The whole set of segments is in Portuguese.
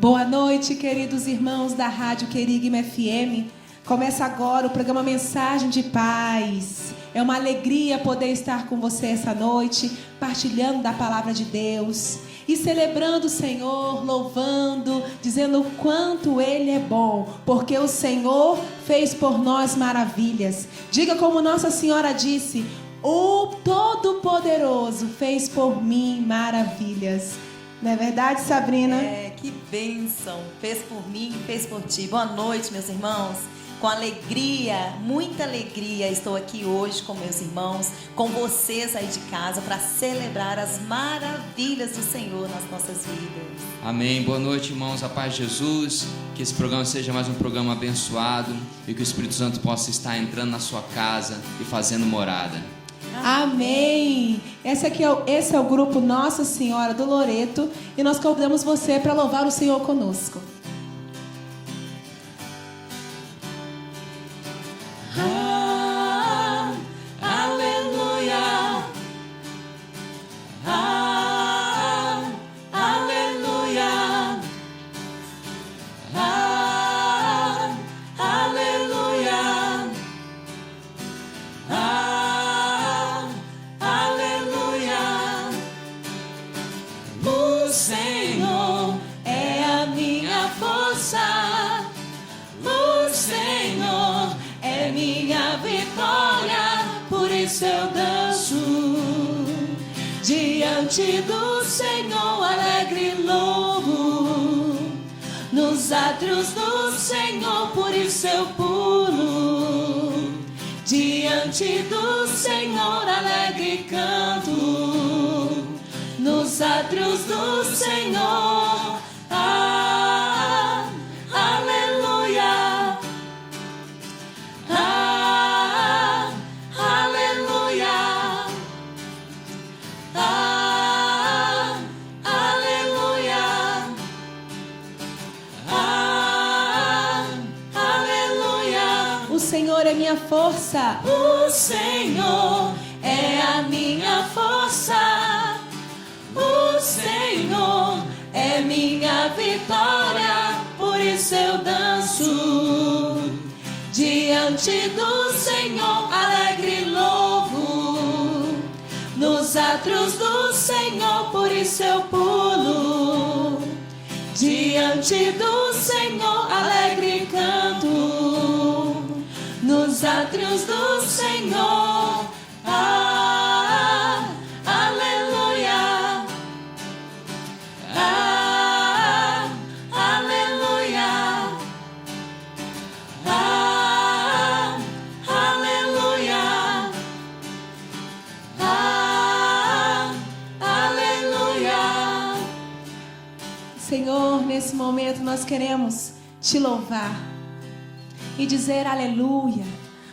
Boa noite, queridos irmãos da Rádio Querigma FM. Começa agora o programa Mensagem de Paz. É uma alegria poder estar com você essa noite, partilhando da palavra de Deus e celebrando o Senhor, louvando, dizendo o quanto Ele é bom, porque o Senhor fez por nós maravilhas. Diga como Nossa Senhora disse: o Todo-Poderoso fez por mim maravilhas. Não é verdade, Sabrina? Que bênção. Fez por mim, fez por ti. Boa noite, meus irmãos. Com alegria, muita alegria, estou aqui hoje com meus irmãos, com vocês aí de casa, para celebrar as maravilhas do Senhor nas nossas vidas. Amém. Boa noite, irmãos. A paz de Jesus. Que esse programa seja mais um programa abençoado e que o Espírito Santo possa estar entrando na sua casa e fazendo morada. Amém. Esse é o grupo Nossa Senhora do Loreto e nós convidamos você para louvar o Senhor conosco. Eu danço diante do Senhor, alegre louvo nos átrios do Senhor, por isso eu pulo diante do Senhor, alegre canto nos átrios do Senhor. Minha força, o Senhor é a minha força, o Senhor é minha vitória, por isso eu danço diante do Senhor, alegre louvo nos átrios do Senhor, por isso eu pulo diante do Senhor, alegre canto nos átrios do Senhor. Aleluia. Aleluia. Aleluia. Aleluia. Senhor, nesse momento nós queremos te louvar e dizer aleluia,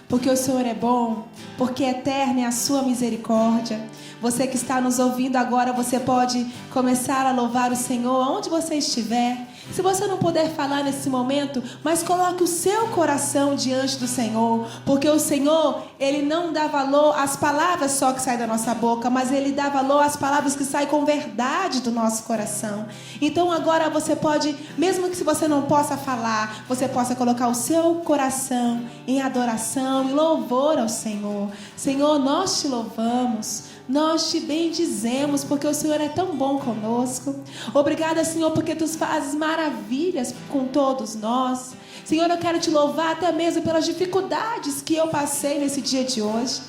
porque o Senhor é bom, porque eterna é a sua misericórdia. Você que está nos ouvindo agora, você pode começar a louvar o Senhor onde você estiver. Se você não puder falar nesse momento, mas coloque o seu coração diante do Senhor, porque o Senhor, Ele não dá valor às palavras só que saem da nossa boca, mas Ele dá valor às palavras que saem com verdade do nosso coração. Então agora você pode, mesmo que se você não possa falar, você possa colocar o seu coração em adoração e louvor ao Senhor. Senhor, nós te louvamos. Nós te bendizemos porque o Senhor é tão bom conosco. Obrigada, Senhor, porque Tu fazes maravilhas com todos nós. Senhor, eu quero te louvar até mesmo pelas dificuldades que eu passei nesse dia de hoje.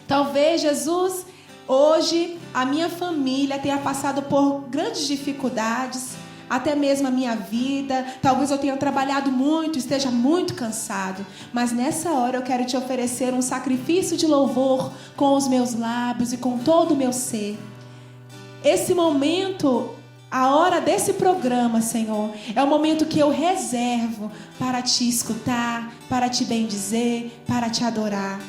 Talvez, Jesus, hoje a minha família tenha passado por grandes dificuldades, até mesmo a minha vida. Talvez eu tenha trabalhado muito, esteja muito cansado, mas nessa hora eu quero te oferecer um sacrifício de louvor com os meus lábios e com todo o meu ser. Esse momento, a hora desse programa, Senhor, é o momento que eu reservo para te escutar, para te bendizer, para te adorar.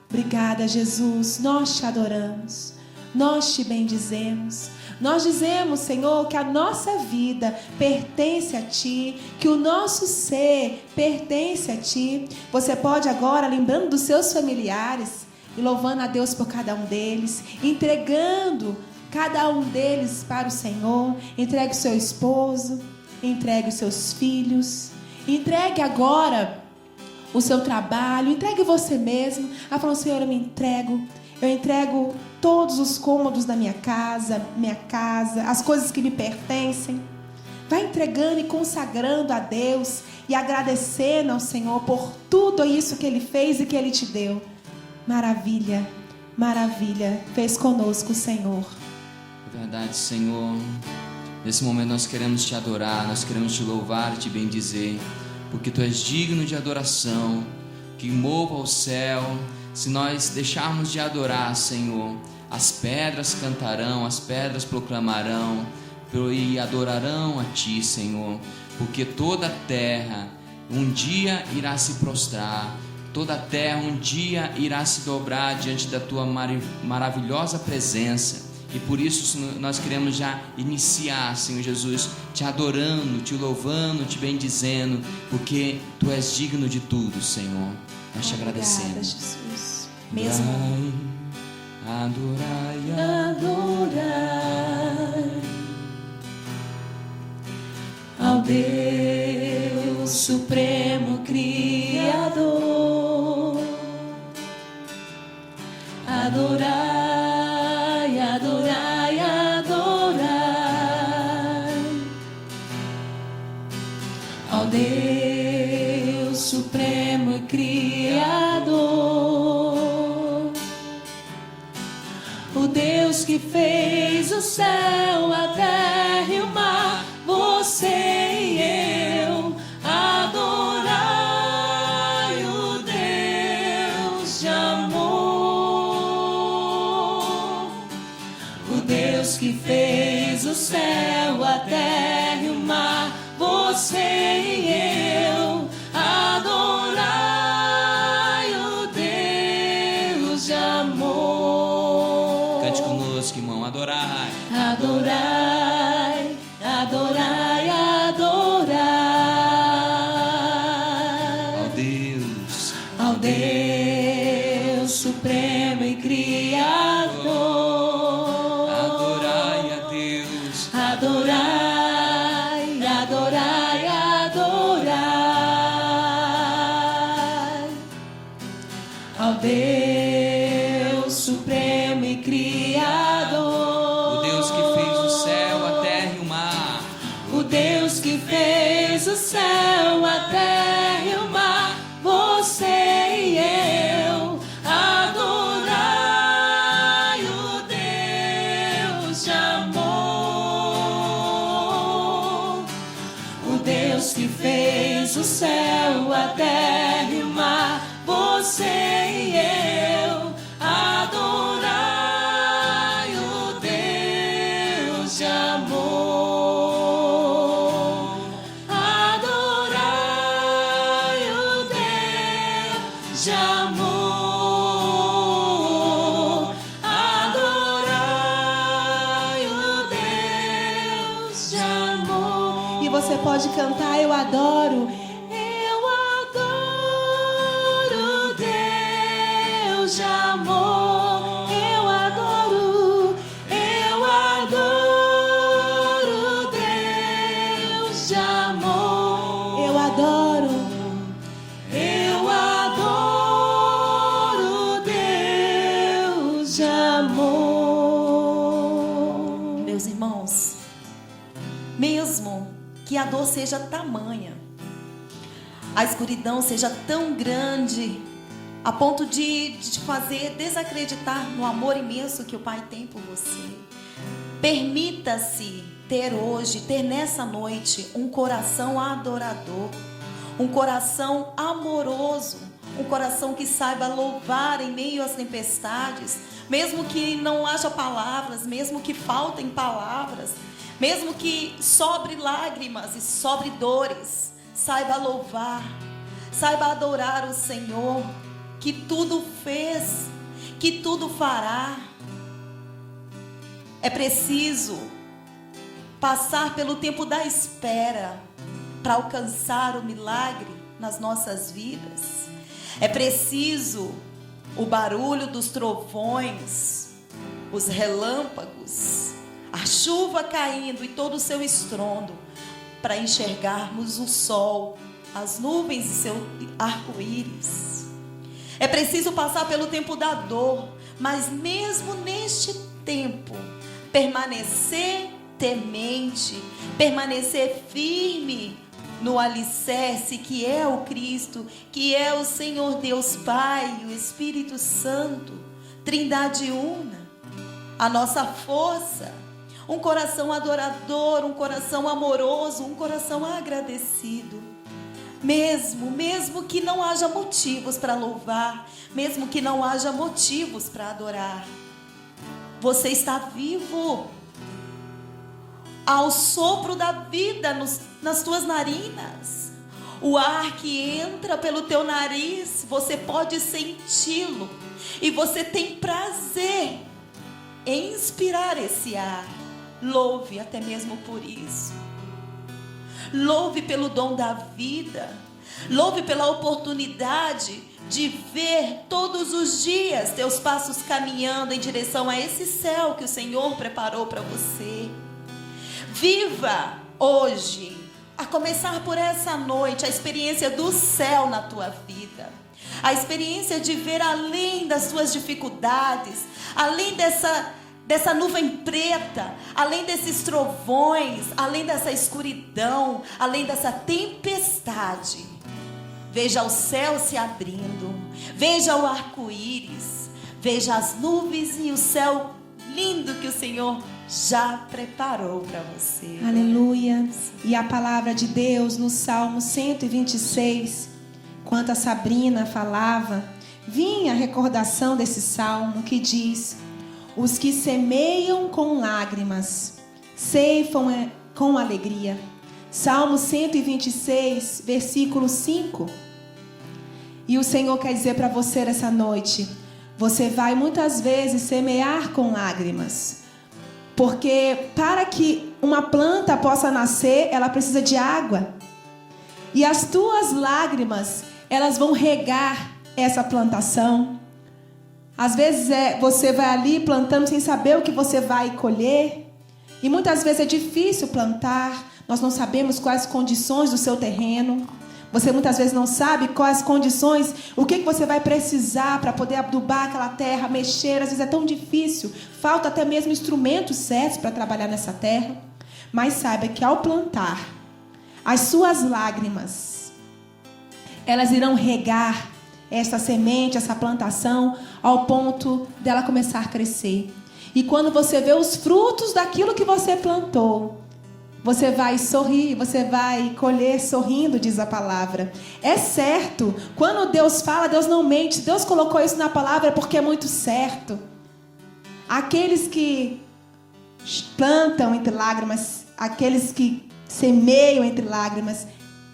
Obrigada, Jesus, nós te adoramos, nós te bendizemos. Nós dizemos, Senhor, que a nossa vida pertence a Ti, que o nosso ser pertence a Ti. Você pode agora, lembrando dos seus familiares e louvando a Deus por cada um deles, entregando cada um deles para o Senhor. Entregue o seu esposo, entregue os seus filhos, entregue agora o seu trabalho, entregue você mesmo. Ela falou: Senhor, eu entrego todos os cômodos da minha casa, as coisas que me pertencem. Vai entregando e consagrando a Deus e agradecendo ao Senhor por tudo isso que Ele fez e que Ele te deu. Maravilha, maravilha, fez conosco o Senhor. É verdade, Senhor. Nesse momento nós queremos te adorar, nós queremos te louvar e te bendizer, porque tu és digno de adoração, que mova o céu. Se nós deixarmos de adorar, Senhor, as pedras cantarão, as pedras proclamarão e adorarão a ti, Senhor, porque toda a terra um dia irá se prostrar, toda a terra um dia irá se dobrar diante da tua maravilhosa presença. E por isso nós queremos já iniciar, Senhor Jesus, te adorando, te louvando, te bendizendo, porque tu és digno de tudo, Senhor. Nós te agradecemos. Jesus. Mesmo. Adorai, Adorai ao Deus Supremo Criador. Adorai, adorai, adorai ao Deus Supremo Criador. O Deus que fez o céu, a terra e o mar, você e eu. Adorai o Deus de amor. O Deus que fez o céu, a terra e o mar, você e eu. Adorai o Deus de amor. cante conosco, irmão. Adorai. Adorai, adorai, adorai ao Deus Supremo e Criador. Adorai a Deus. Adorai, adorai, adorai ao Deus Supremo e Criador. O Deus que fez o céu, a terra e o mar. O Deus que fez o céu, a terra e o mar, você e eu. Adorai o Deus de amor. O Deus que fez o céu, a terra e o mar, você e eu. Adorai o Deus de amor. Adorai o Deus de amor. Adorai o Deus de amor. E você pode cantar: eu adoro. Eu adoro Deus de amor. Eu adoro Deus de amor. Eu adoro. Eu adoro Deus de amor. Meus irmãos, mesmo que a dor seja tamanha, a escuridão seja tão grande, a ponto de te fazer desacreditar no amor imenso que o Pai tem por você, permita-se ter hoje, ter nessa noite, um coração adorador, um coração amoroso, um coração que saiba louvar em meio às tempestades, mesmo que não haja palavras, mesmo que faltem palavras, mesmo que sobre lágrimas e sobre dores, saiba louvar, saiba adorar o Senhor, que tudo fez, que tudo fará. É preciso passar pelo tempo da espera para alcançar o milagre nas nossas vidas. É preciso o barulho dos trovões, os relâmpagos, a chuva caindo e todo o seu estrondo, para enxergarmos o sol, as nuvens e seu arco-íris. É preciso passar pelo tempo da dor, mas mesmo neste tempo, permanecer temente, permanecer firme no alicerce que é o Cristo, que é o Senhor Deus Pai e o Espírito Santo, Trindade una, a nossa força, um coração adorador, um coração amoroso, um coração agradecido. Mesmo que não haja motivos para louvar, mesmo que não haja motivos para adorar, você está vivo. Ao sopro da vida nas tuas narinas, o ar que entra pelo teu nariz, você pode senti-lo, e você tem prazer em inspirar esse ar. Louve até mesmo por isso. Louve pelo dom da vida. Louve pela oportunidade de ver todos os dias teus passos caminhando em direção a esse céu que o Senhor preparou para você. Viva hoje, a começar por essa noite, a experiência do céu na tua vida. A experiência de ver além das tuas dificuldades, além dessa nuvem preta, além desses trovões, além dessa escuridão, além dessa tempestade. Veja o céu se abrindo, veja o arco-íris, veja as nuvens e o céu lindo que o Senhor já preparou para você. Aleluia. E a palavra de Deus no Salmo 126, enquanto a Sabrina falava, vinha a recordação desse salmo que diz: os que semeiam com lágrimas, ceifam com alegria. Salmo 126, versículo 5. E o Senhor quer dizer para você essa noite: você vai muitas vezes semear com lágrimas. Porque para que uma planta possa nascer, ela precisa de água. E as tuas lágrimas, elas vão regar essa plantação. Às vezes você vai ali plantando sem saber o que você vai colher. E muitas vezes é difícil plantar. Nós não sabemos quais condições do seu terreno. Você muitas vezes não sabe quais condições, o que você vai precisar para poder adubar aquela terra, mexer. Às vezes é tão difícil. Falta até mesmo instrumentos certos para trabalhar nessa terra. Mas saiba que ao plantar, as suas lágrimas, elas irão regar essa semente, essa plantação, ao ponto dela começar a crescer. E quando você vê os frutos daquilo que você plantou, você vai sorrir, você vai colher sorrindo, diz a palavra. É certo, quando Deus fala, Deus não mente. Se Deus colocou isso na palavra é porque é muito certo. Aqueles que plantam entre lágrimas, aqueles que semeiam entre lágrimas,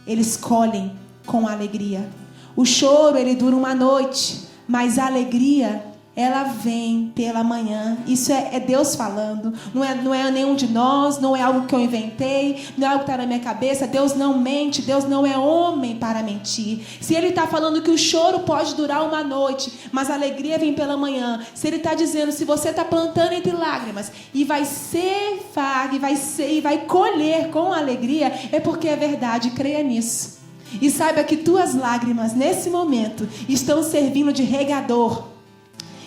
eles colhem com alegria. O choro, ele dura uma noite, mas a alegria, ela vem pela manhã. Isso é Deus falando. Não é nenhum de nós, não é algo que eu inventei, não é algo que está na minha cabeça. Deus não mente, Deus não é homem para mentir. Se Ele está falando que o choro pode durar uma noite, mas a alegria vem pela manhã. Se Ele está dizendo, se você está plantando entre lágrimas e vai ceifar, e vai colher com alegria, é porque é verdade, creia nisso. E saiba que tuas lágrimas, nesse momento, estão servindo de regador.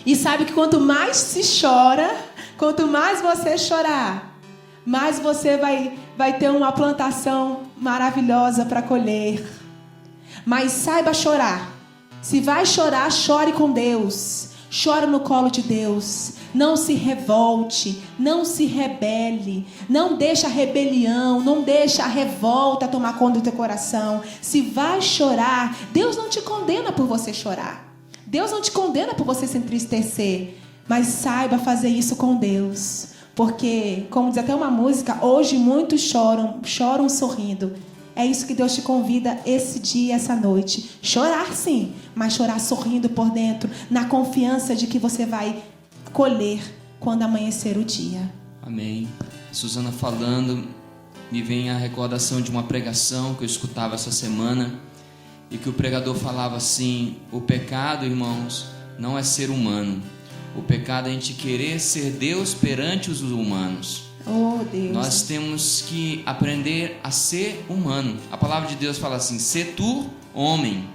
E sabe que quanto mais se chora, quanto mais você chorar, mais você vai ter uma plantação maravilhosa para colher. Mas saiba chorar. Se vai chorar, chore com Deus. Chore no colo de Deus. Não se revolte, não se rebele. Não deixa a rebelião, não deixa a revolta tomar conta do teu coração. Se vai chorar, Deus não te condena por você chorar. Deus não te condena por você se entristecer, mas saiba fazer isso com Deus. Porque, como diz até uma música, hoje muitos choram sorrindo. É isso que Deus te convida esse dia, essa noite. Chorar sim, mas chorar sorrindo por dentro, na confiança de que você vai colher quando amanhecer o dia. Amém. Suzana falando, me vem a recordação de uma pregação que eu escutava essa semana, e que o pregador falava assim: o pecado, irmãos, não é ser humano. O pecado é a gente querer ser Deus perante os humanos. Oh, Deus. Nós temos que aprender a ser humano. A palavra de Deus fala assim: "Sê tu homem".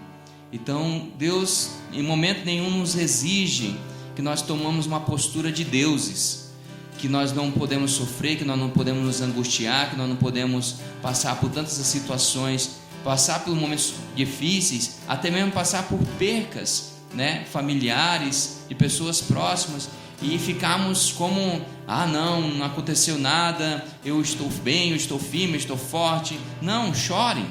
Então, Deus em momento nenhum nos exige que nós tomamos uma postura de deuses, que nós não podemos sofrer, que nós não podemos nos angustiar, que nós não podemos passar por tantas situações, passar por momentos difíceis, até mesmo passar por percas, né, familiares, de pessoas próximas, e ficarmos como: ah, não aconteceu nada, eu estou bem, eu estou firme, eu estou forte. Não, chorem.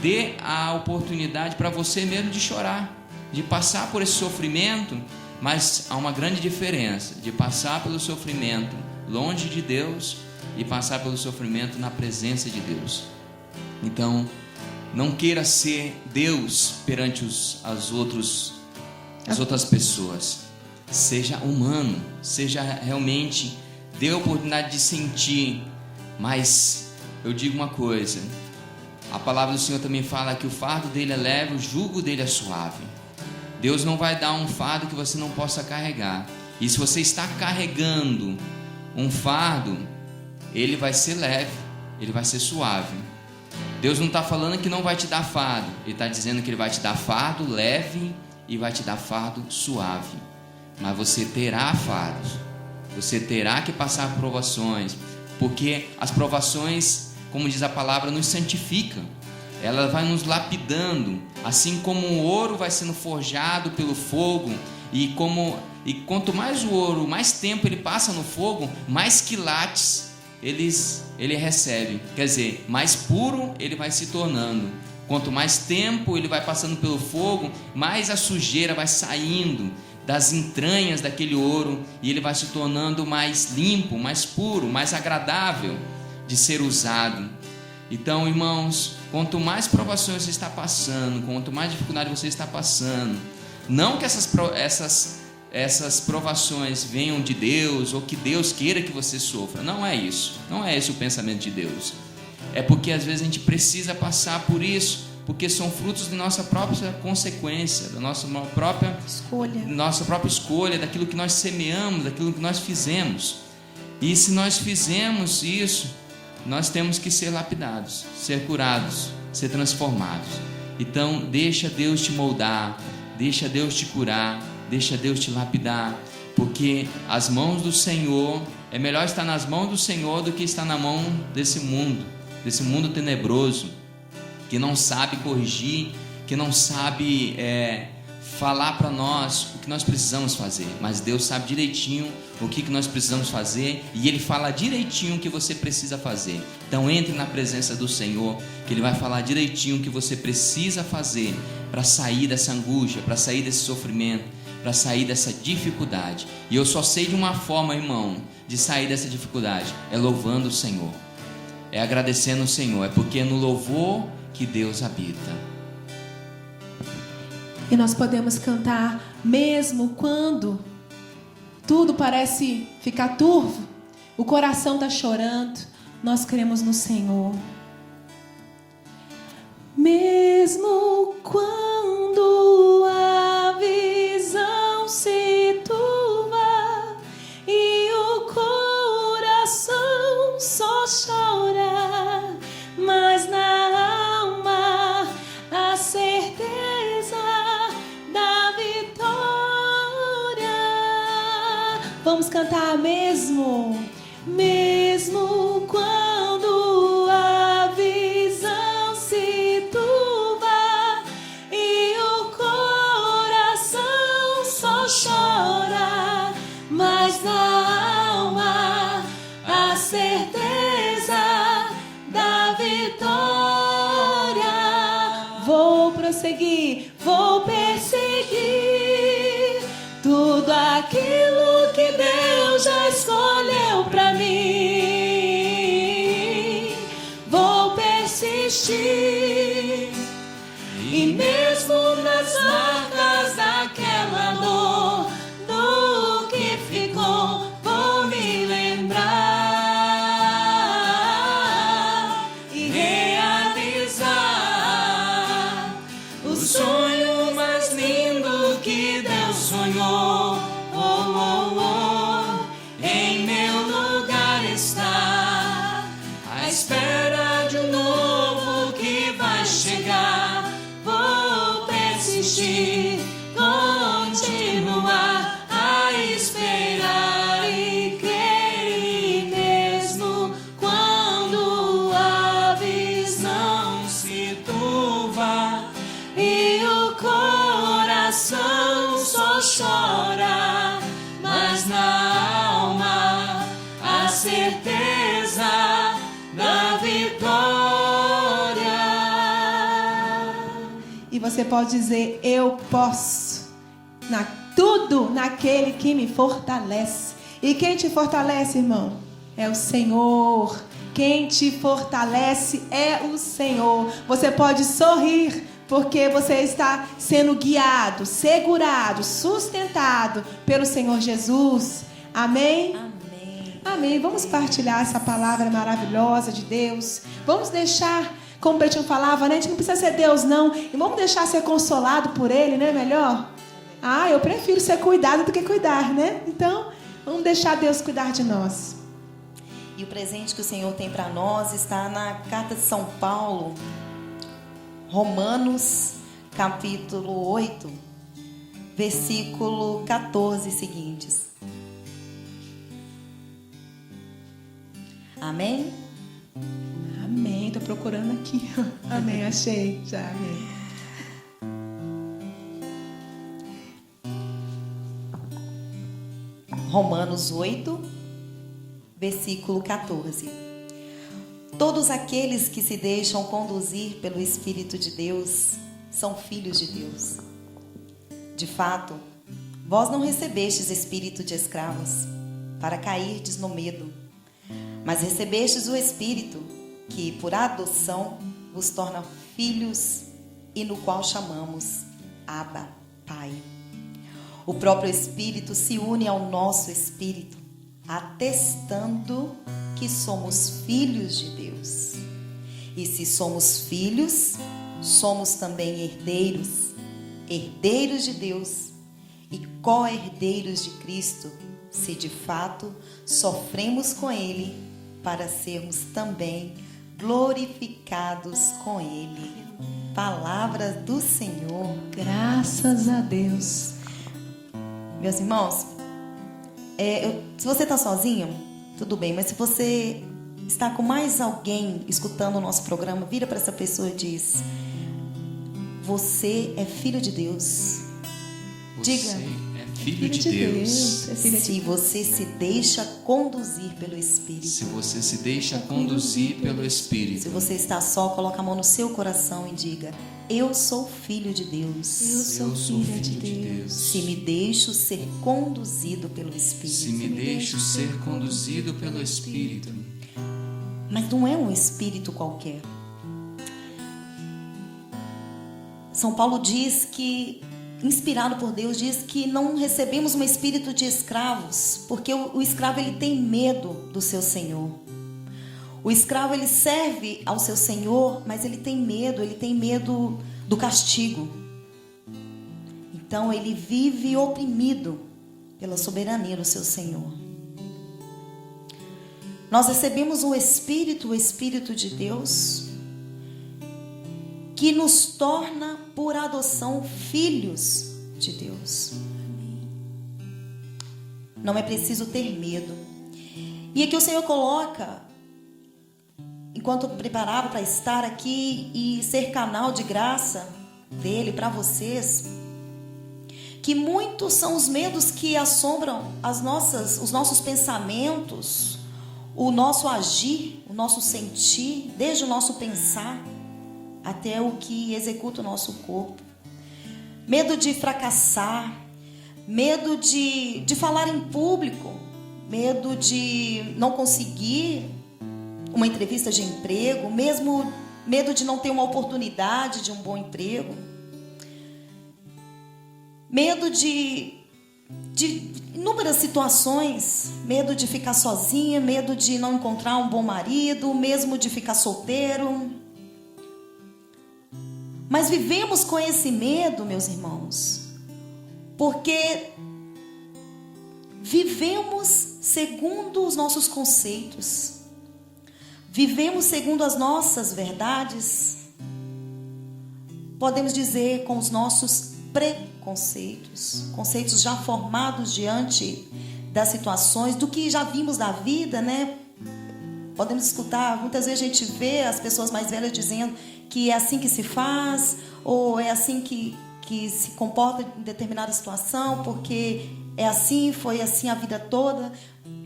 Dê a oportunidade para você mesmo de chorar, de passar por esse sofrimento, mas há uma grande diferença de passar pelo sofrimento longe de Deus e passar pelo sofrimento na presença de Deus. Então, não queira ser Deus perante as outras pessoas. Seja humano, seja realmente, dê a oportunidade de sentir. Mas eu digo uma coisa: a palavra do Senhor também fala que o fardo dele é leve, o jugo dele é suave. Deus não vai dar um fardo que você não possa carregar. E se você está carregando um fardo, ele vai ser leve, ele vai ser suave. Deus não está falando que não vai te dar fardo, Ele está dizendo que Ele vai te dar fardo leve e vai te dar fardo suave. Mas você terá fardos, você terá que passar por provações, porque as provações, como diz a palavra, nos santificam. Ela vai nos lapidando, assim como o ouro vai sendo forjado pelo fogo, e quanto mais o ouro, mais tempo ele passa no fogo, mais quilates ele recebe. Quer dizer, mais puro ele vai se tornando. Quanto mais tempo ele vai passando pelo fogo, mais a sujeira vai saindo das entranhas daquele ouro, e ele vai se tornando mais limpo, mais puro, mais agradável de ser usado. Então, irmãos, quanto mais provações você está passando, quanto mais dificuldade você está passando, não que essas provações venham de Deus, ou que Deus queira que você sofra. Não é isso. Não é esse o pensamento de Deus. É porque às vezes a gente precisa passar por isso, porque são frutos de nossa própria consequência, da nossa própria escolha, daquilo que nós semeamos, daquilo que nós fizemos. E se nós fizemos isso, nós temos que ser lapidados, ser curados, ser transformados. Então, deixa Deus te moldar, deixa Deus te curar, deixa Deus te lapidar, porque as mãos do Senhor, é melhor estar nas mãos do Senhor do que estar na mão desse mundo tenebroso, que não sabe corrigir, que não sabe falar para nós o que nós precisamos fazer. Mas Deus sabe direitinho o que nós precisamos fazer, e Ele fala direitinho o que você precisa fazer. Então entre na presença do Senhor, que Ele vai falar direitinho o que você precisa fazer para sair dessa angústia, para sair desse sofrimento, para sair dessa dificuldade. E eu só sei de uma forma, irmão, de sair dessa dificuldade: é louvando o Senhor, é agradecendo o Senhor. É porque é no louvor que Deus habita. E nós podemos cantar mesmo quando tudo parece ficar turvo, o coração está chorando, nós cremos no Senhor. Mesmo quando a visão se turva e o coração só chora, mas na alma a certeza da vitória. Vamos cantar mesmo quando a visão se turva e o coração só chora, mas na alma a certeza da vitória. Vou prosseguir, vou perseguir tudo aquilo que Deus já escolheu para mim. Vou persistir, e mesmo nas marcas daquela dor, do que ficou, vou me lembrar e realizar o sonho mais lindo que Deus sonhou. Oh, oh, oh. espera de um novo que vai chegar. Vou persistir, continuar a esperar e crer mesmo quando a visão se turva e o coração só chora, mas na alma a certeza da vitória. E você pode dizer: eu posso tudo naquele que me fortalece. E quem te fortalece, irmão? É o Senhor. Quem te fortalece é o Senhor. Você pode sorrir, porque você está sendo guiado, segurado, sustentado pelo Senhor Jesus. Amém? Amém. Amém. Vamos partilhar essa palavra maravilhosa de Deus. Vamos deixar, como o Betinho falava, né? A gente não precisa ser Deus, não. E vamos deixar ser consolado por Ele, né? Melhor? Eu prefiro ser cuidado do que cuidar, né? Então, vamos deixar Deus cuidar de nós. E o presente que o Senhor tem para nós está na carta de São Paulo, Romanos, capítulo 8, versículo 14 seguintes. Amém? Amém. Estou procurando aqui. Amém. Achei. Já. Amém. Romanos 8, versículo 14. Todos aqueles que se deixam conduzir pelo Espírito de Deus são filhos de Deus. De fato, vós não recebestes espírito de escravos, para cairdes no medo, mas recebestes o Espírito, que por adoção vos torna filhos e no qual chamamos Abba, Pai. O próprio Espírito se une ao nosso espírito, atestando que somos filhos de Deus. E se somos filhos, somos também herdeiros, herdeiros de Deus e co-herdeiros de Cristo, se de fato sofremos com Ele, para sermos também glorificados com Ele. Palavra do Senhor. Graças a Deus. Meus irmãos, se você está sozinho, tudo bem, mas se você está com mais alguém escutando o nosso programa, vira para essa pessoa e diz: você é filho de Deus. Diga: Você é filho de Deus. É filho de se você se deixa conduzir pelo Espírito. Se você se deixa conduzir pelo Espírito. Se você está só, coloca a mão no seu coração e diga: eu sou filho de Deus. Eu sou filha de Deus. Se me deixo ser conduzido pelo Espírito. Se me deixo ser conduzido pelo Espírito. Mas não é um espírito qualquer. São Paulo diz que, inspirado por Deus, diz que não recebemos um espírito de escravos, porque o escravo ele tem medo do seu senhor. O escravo ele serve ao seu senhor, mas ele tem medo do castigo. Então ele vive oprimido pela soberania do seu senhor. Nós recebemos o Espírito de Deus, que nos torna por adoção filhos de Deus. Não é preciso ter medo. E aqui o Senhor coloca, enquanto eu preparava para estar aqui e ser canal de graça dele para vocês, que muitos são os medos que assombram os nossos pensamentos, o nosso agir, o nosso sentir, desde o nosso pensar até o que executa o nosso corpo. Medo de fracassar, medo de falar em público, medo de não conseguir uma entrevista de emprego, mesmo medo de não ter uma oportunidade de um bom emprego, medo de inúmeras situações, medo de ficar sozinha, medo de não encontrar um bom marido, mesmo de ficar solteiro. Mas vivemos com esse medo, meus irmãos, porque vivemos segundo os nossos conceitos. Vivemos segundo as nossas verdades? Podemos dizer com os nossos preconceitos, conceitos já formados diante das situações, do que já vimos da vida, né? Podemos escutar, muitas vezes a gente vê as pessoas mais velhas dizendo que é assim que se faz, ou é assim que se comporta em determinada situação, porque é assim, foi assim a vida toda.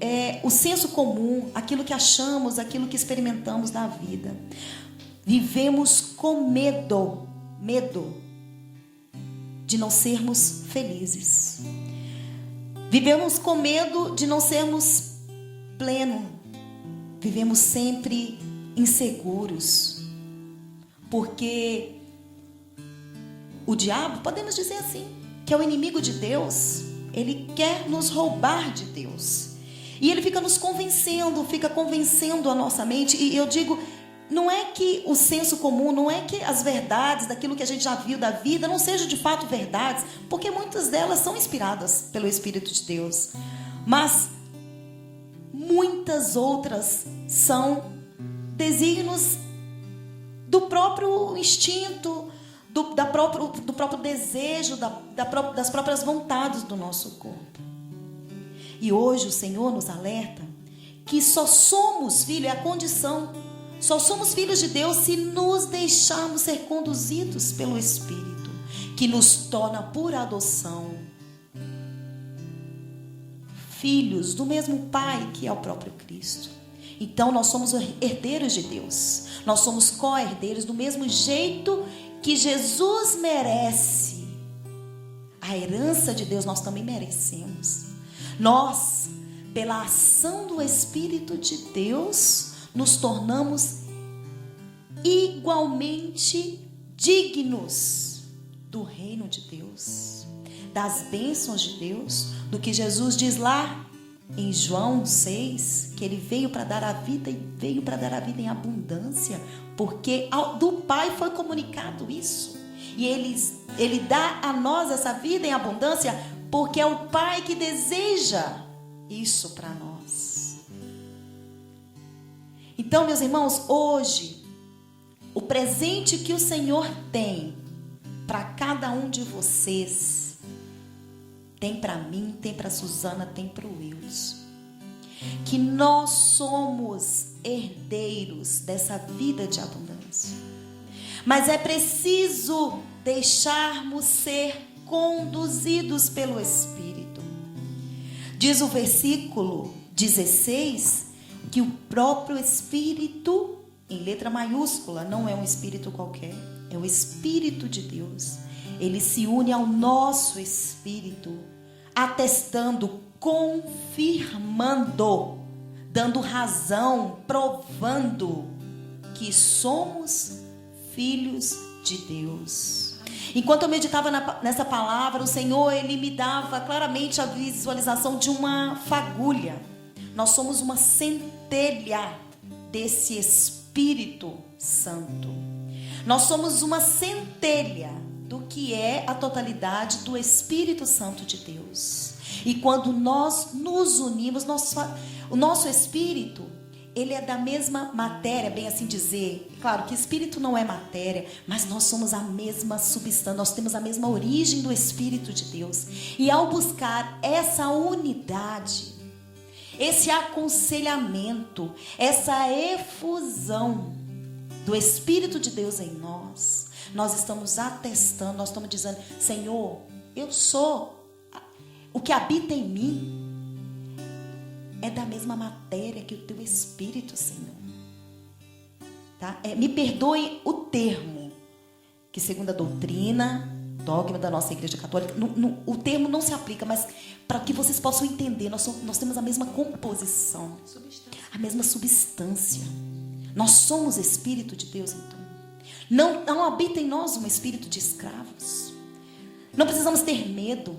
É o senso comum, aquilo que achamos, aquilo que experimentamos da vida. Vivemos com medo de não sermos felizes. Vivemos com medo de não sermos plenos. Vivemos sempre inseguros. Porque o diabo, podemos dizer assim, que é o inimigo de Deus, ele quer nos roubar de Deus. E ele fica nos convencendo, fica convencendo a nossa mente. E eu digo, não é que o senso comum, não é que as verdades daquilo que a gente já viu da vida não sejam de fato verdades, porque muitas delas são inspiradas pelo Espírito de Deus. Mas muitas outras são desígnios do próprio instinto, do próprio desejo, das próprias vontades do nosso corpo. E hoje o Senhor nos alerta que só somos filhos, é a condição, só somos filhos de Deus se nos deixarmos ser conduzidos pelo Espírito, que nos torna por adoção filhos do mesmo Pai que é o próprio Cristo. Então nós somos herdeiros de Deus, nós somos co-herdeiros do mesmo jeito que Jesus merece. A herança de Deus nós também merecemos. Nós, pela ação do Espírito de Deus, nos tornamos igualmente dignos do reino de Deus, das bênçãos de Deus, do que Jesus diz lá em João 6, que ele veio para dar a vida e veio para dar a vida em abundância, porque do Pai foi comunicado isso. E ele dá a nós essa vida em abundância porque é o Pai que deseja isso para nós. Então, meus irmãos, hoje, o presente que o Senhor tem para cada um de vocês, tem para mim, tem para Suzana, tem para o Wilson, que nós somos herdeiros dessa vida de abundância. Mas é preciso deixarmos ser conduzidos pelo Espírito. Diz o versículo 16 que o próprio Espírito, em letra maiúscula, não é um espírito qualquer, é o Espírito de Deus. Ele se une ao nosso espírito, atestando, confirmando, dando razão, provando que somos filhos de Deus. Enquanto eu meditava nessa palavra, o Senhor, ele me dava claramente a visualização de uma fagulha. Nós somos uma centelha desse Espírito Santo. Nós somos uma centelha do que é a totalidade do Espírito Santo de Deus. E quando nós nos unimos, o nosso espírito, ele é da mesma matéria, bem assim dizer. Claro que espírito não é matéria, mas nós somos a mesma substância, nós temos a mesma origem do Espírito de Deus. E ao buscar essa unidade, esse aconselhamento, essa efusão do Espírito de Deus em nós, nós estamos atestando, nós estamos dizendo: Senhor, eu sou, o que habita em mim é da mesma matéria que o teu Espírito, Senhor. Tá? Me perdoe o termo, que segundo a doutrina, dogma da nossa Igreja Católica, o termo não se aplica, mas para que vocês possam entender, nós temos a mesma composição, a mesma substância. Nós somos Espírito de Deus, então. Não habita em nós um espírito de escravos. Não precisamos ter medo,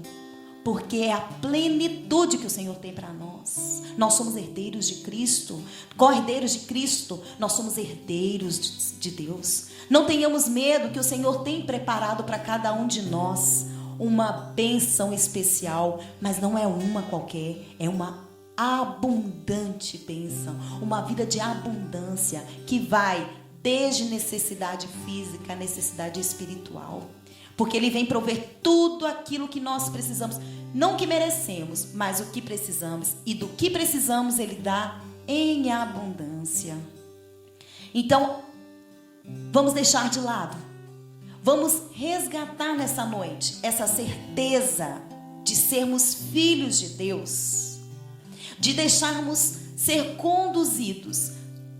porque é a plenitude que o Senhor tem para nós. Nós somos herdeiros de Cristo, co-herdeiros de Cristo, nós somos herdeiros de Deus. Não tenhamos medo, que o Senhor tem preparado para cada um de nós uma bênção especial, mas não é uma qualquer, é uma abundante bênção, uma vida de abundância que vai desde necessidade física a necessidade espiritual. Porque Ele vem prover tudo aquilo que nós precisamos, não que merecemos, mas o que precisamos. E do que precisamos Ele dá em abundância. Então, vamos deixar de lado. Vamos resgatar nessa noite essa certeza de sermos filhos de Deus, de deixarmos ser conduzidos,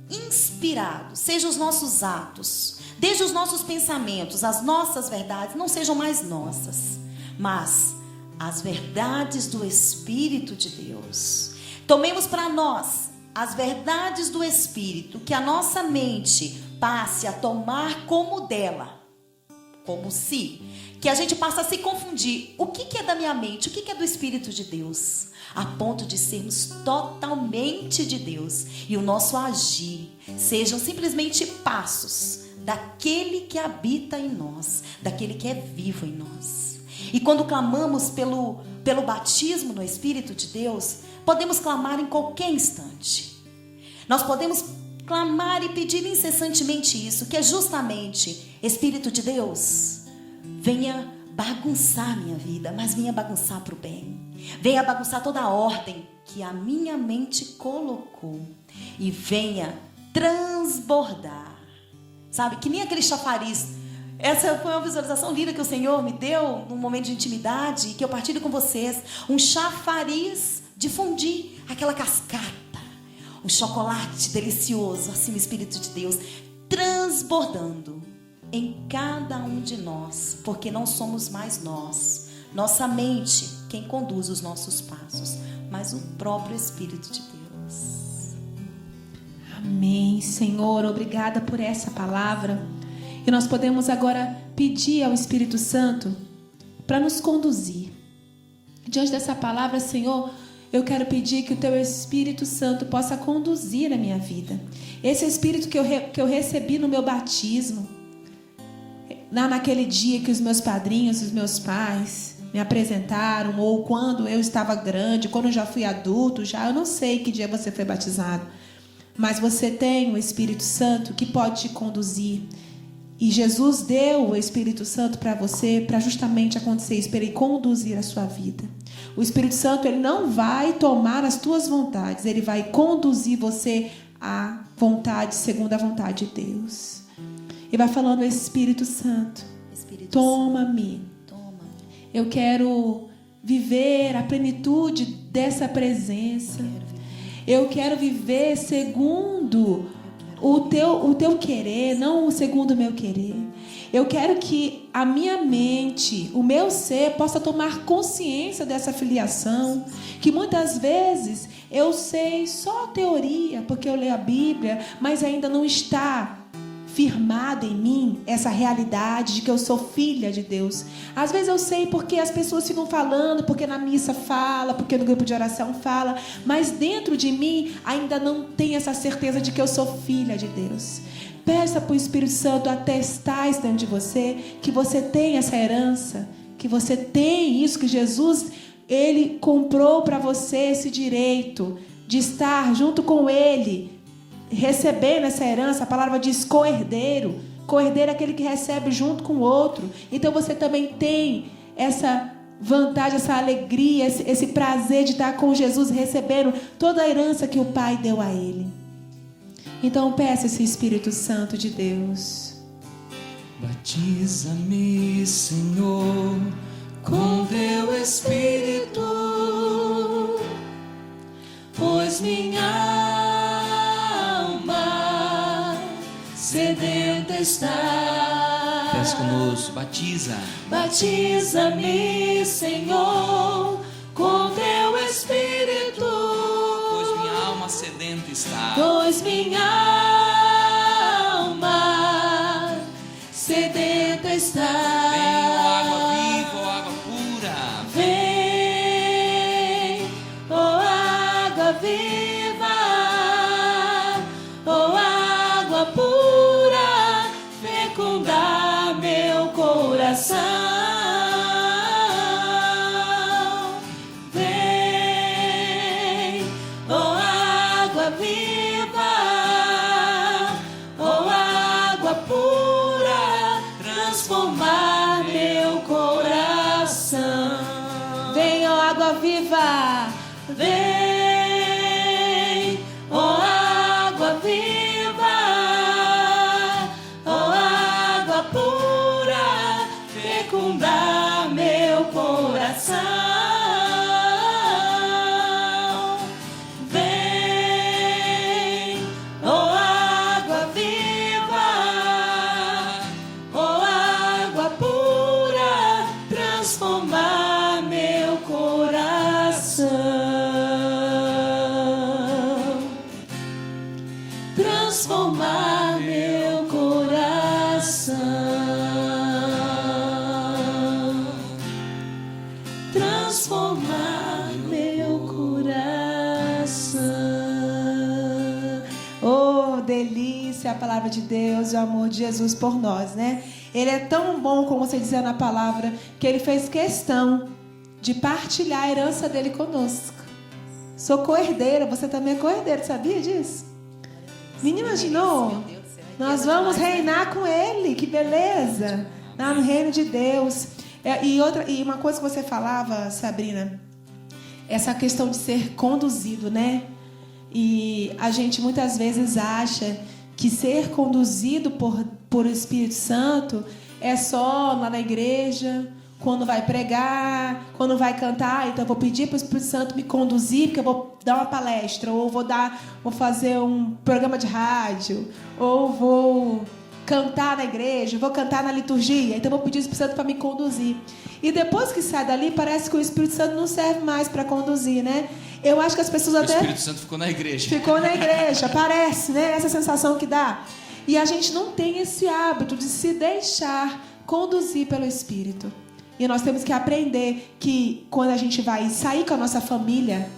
inspirados, sejam os nossos atos, desde os nossos pensamentos, as nossas verdades não sejam mais nossas, mas as verdades do Espírito de Deus. Tomemos para nós as verdades do Espírito, que a nossa mente passe a tomar como dela, como se, que a gente passa a se confundir. O que é da minha mente? O que é do Espírito de Deus? A ponto de sermos totalmente de Deus e o nosso agir sejam simplesmente passos daquele que habita em nós, daquele que é vivo em nós. E quando clamamos pelo batismo no Espírito de Deus, podemos clamar em qualquer instante. Nós podemos clamar e pedir incessantemente isso, que é justamente: Espírito de Deus, venha bagunçar minha vida, mas venha bagunçar para o bem. Venha bagunçar toda a ordem que a minha mente colocou e venha transbordar. Sabe, que nem aquele chafariz. Essa foi uma visualização linda que o Senhor me deu num momento de intimidade, que eu partilho com vocês. Um chafariz de fundir aquela cascata, um chocolate delicioso, assim o Espírito de Deus transbordando em cada um de nós, porque não somos mais nós, nossa mente, quem conduz os nossos passos, mas o próprio Espírito de Deus. Amém, Senhor, obrigada por essa palavra. E nós podemos agora pedir ao Espírito Santo para nos conduzir. Diante dessa palavra, Senhor, eu quero pedir que o Teu Espírito Santo possa conduzir a minha vida. Esse Espírito que eu recebi no meu batismo, naquele dia que os meus padrinhos, os meus pais me apresentaram, ou quando eu estava grande, quando eu já fui adulto, eu não sei que dia você foi batizado, mas você tem o Espírito Santo que pode te conduzir. E Jesus deu o Espírito Santo para você, para justamente acontecer isso, para Ele conduzir a sua vida. O Espírito Santo, Ele não vai tomar as tuas vontades, Ele vai conduzir você à vontade, segundo a vontade de Deus. E vai falando: Espírito Santo, toma-me. Eu quero viver a plenitude dessa presença. Eu quero viver segundo o teu querer, não segundo o meu querer. Eu quero que a minha mente, o meu ser, possa tomar consciência dessa filiação, que muitas vezes eu sei só a teoria, porque eu leio a Bíblia, mas ainda não está firmada em mim essa realidade de que eu sou filha de Deus. Às vezes eu sei porque as pessoas ficam falando, porque na missa fala, porque no grupo de oração fala, mas dentro de mim ainda não tem essa certeza de que eu sou filha de Deus. Peça para o Espírito Santo atestar isso dentro de você, que você tem essa herança, que você tem isso, que Jesus, Ele comprou para você esse direito de estar junto com Ele, recebendo essa herança. A palavra diz co-herdeiro. Co-herdeiro é aquele que recebe junto com o outro. Então você também tem essa vantagem, essa alegria, esse prazer de estar com Jesus, recebendo toda a herança que o Pai deu a Ele. Então peça esse Espírito Santo de Deus. Batiza-me, Senhor, com teu Espírito, pois minha alma sedenta está. Peça conosco, batiza. Batiza-me, Senhor, com teu Espírito, pois minha alma sedenta está. Pois minha alma sedenta está. Vem, ó água viva, ó água pura. Vem, ó água viva, ó água pura, fecundar meu coração. Vem, raiva de Deus e o amor de Jesus por nós, né? Ele é tão bom, como você dizia na palavra, que ele fez questão de partilhar a herança dele conosco. Sou co-herdeira, você também é co-herdeiro, sabia disso? Menina, imaginou? Nós vamos reinar com ele, que beleza! No reino de Deus. E uma coisa que você falava, Sabrina, essa questão de ser conduzido, né? E a gente muitas vezes acha que ser conduzido por Espírito Santo é só lá na igreja, quando vai pregar, quando vai cantar. Então eu vou pedir para o Espírito Santo me conduzir, porque eu vou dar uma palestra, ou vou fazer um programa de rádio, ou vou cantar na igreja, vou cantar na liturgia. Então eu vou pedir ao Espírito Santo para me conduzir. E depois que sai dali, parece que o Espírito Santo não serve mais para conduzir, né? Eu acho que as pessoas até... O Espírito Santo ficou na igreja. Ficou na igreja, parece, né? Essa sensação que dá. E a gente não tem esse hábito de se deixar conduzir pelo Espírito. E nós temos que aprender que quando a gente vai sair com a nossa família,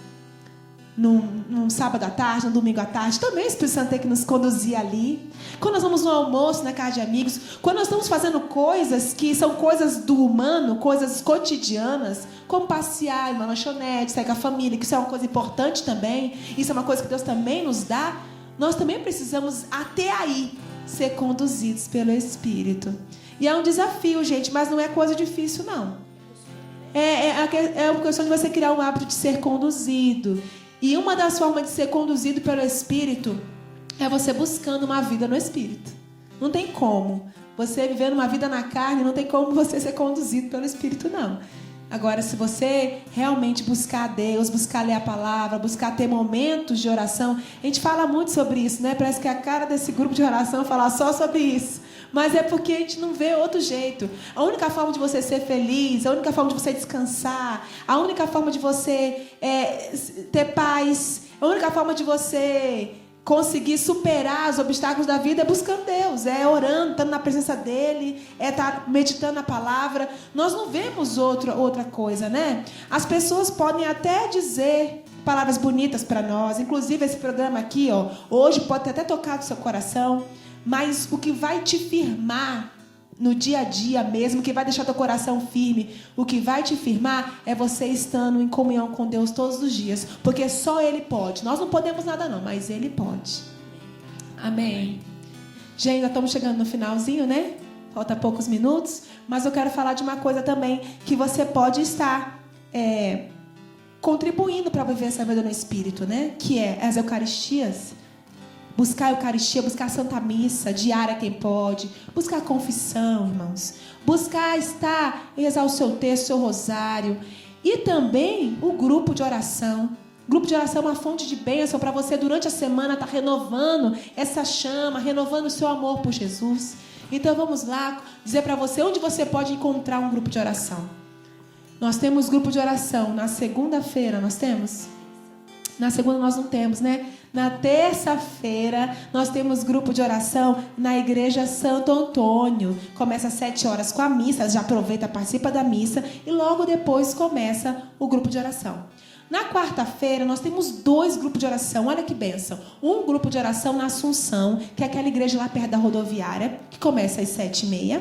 num sábado à tarde, num domingo à tarde, também o Espírito Santo tem que nos conduzir ali. Quando nós vamos no almoço, na casa de amigos, quando nós estamos fazendo coisas que são coisas do humano, coisas cotidianas, como passear em uma lanchonete, sair com a família, que isso é uma coisa importante também, isso é uma coisa que Deus também nos dá, nós também precisamos até aí ser conduzidos pelo Espírito. E é um desafio, gente, mas não é coisa difícil, não. É uma questão de você criar um hábito de ser conduzido. E uma das formas de ser conduzido pelo Espírito é você buscando uma vida no Espírito. Não tem como. Você vivendo uma vida na carne, não tem como você ser conduzido pelo Espírito, não. Agora, se você realmente buscar a Deus, buscar ler a palavra, buscar ter momentos de oração, a gente fala muito sobre isso, né? Parece que a cara desse grupo de oração é falar só sobre isso. Mas é porque a gente não vê outro jeito. A única forma de você ser feliz, a única forma de você descansar, a única forma de você ter paz, a única forma de você conseguir superar os obstáculos da vida é buscando Deus, é orando, estando na presença dele, é estar meditando na palavra. Nós não vemos outra coisa, né? As pessoas podem até dizer palavras bonitas para nós, inclusive esse programa aqui, ó, hoje pode ter até tocado o seu coração, mas o que vai te firmar no dia a dia mesmo, o que vai deixar teu coração firme, o que vai te firmar é você estando em comunhão com Deus todos os dias, porque só Ele pode. Nós não podemos nada não, mas Ele pode. Amém. Já ainda estamos chegando no finalzinho, né? Falta poucos minutos, mas eu quero falar de uma coisa também que você pode estar contribuindo para viver essa vida no Espírito, né? Que é as Eucaristias. Buscar a Eucaristia, buscar a Santa Missa diária quem pode, buscar a confissão, irmãos, buscar estar e rezar o seu texto, o seu rosário, e também o grupo de oração. O grupo de oração é uma fonte de bênção para você durante a semana estar renovando essa chama, renovando o seu amor por Jesus. Então vamos lá dizer para você onde você pode encontrar um grupo de oração. Nós temos grupo de oração na segunda-feira, nós temos? Na segunda nós não temos, né? Na terça-feira nós temos grupo de oração na Igreja Santo Antônio. Começa às 7 horas com a missa, já aproveita, participa da missa e logo depois começa o grupo de oração. Na quarta-feira nós temos 2 grupos de oração, olha que bênção. Um grupo de oração na Assunção, que é aquela igreja lá perto da rodoviária, que começa às 7h30.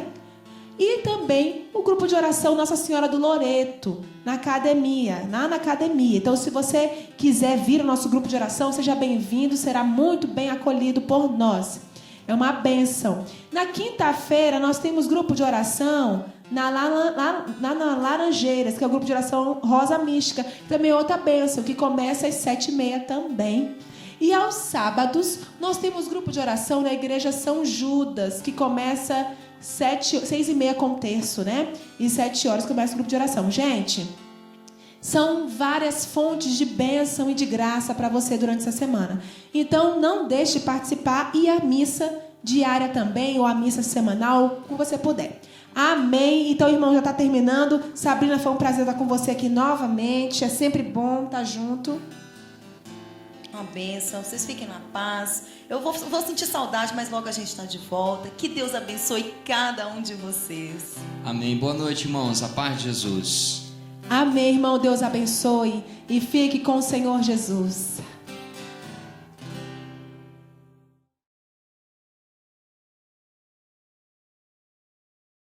E também o grupo de oração Nossa Senhora do Loreto, na academia, lá na academia. Então, se você quiser vir ao nosso grupo de oração, seja bem-vindo, será muito bem acolhido por nós. É uma bênção. Na quinta-feira, nós temos grupo de oração na Laranjeiras, que é o grupo de oração Rosa Mística. Também é outra bênção, que começa às 7h30 também. E aos sábados, nós temos grupo de oração na Igreja São Judas, que começa 6h30 com o terço, né? E 7 horas começa o grupo de oração. Gente, são várias fontes de bênção e de graça para você durante essa semana. Então, não deixe de participar e a missa diária também, ou a missa semanal, como você puder. Amém. Então, irmão, já está terminando. Sabrina, foi um prazer estar com você aqui novamente. É sempre bom estar junto. Uma bênção, vocês fiquem na paz. Eu vou sentir saudade, mas logo a gente está de volta. Que Deus abençoe cada um de vocês. Amém. Boa noite, irmãos. A paz de Jesus. Amém, irmão. Deus abençoe e fique com o Senhor Jesus.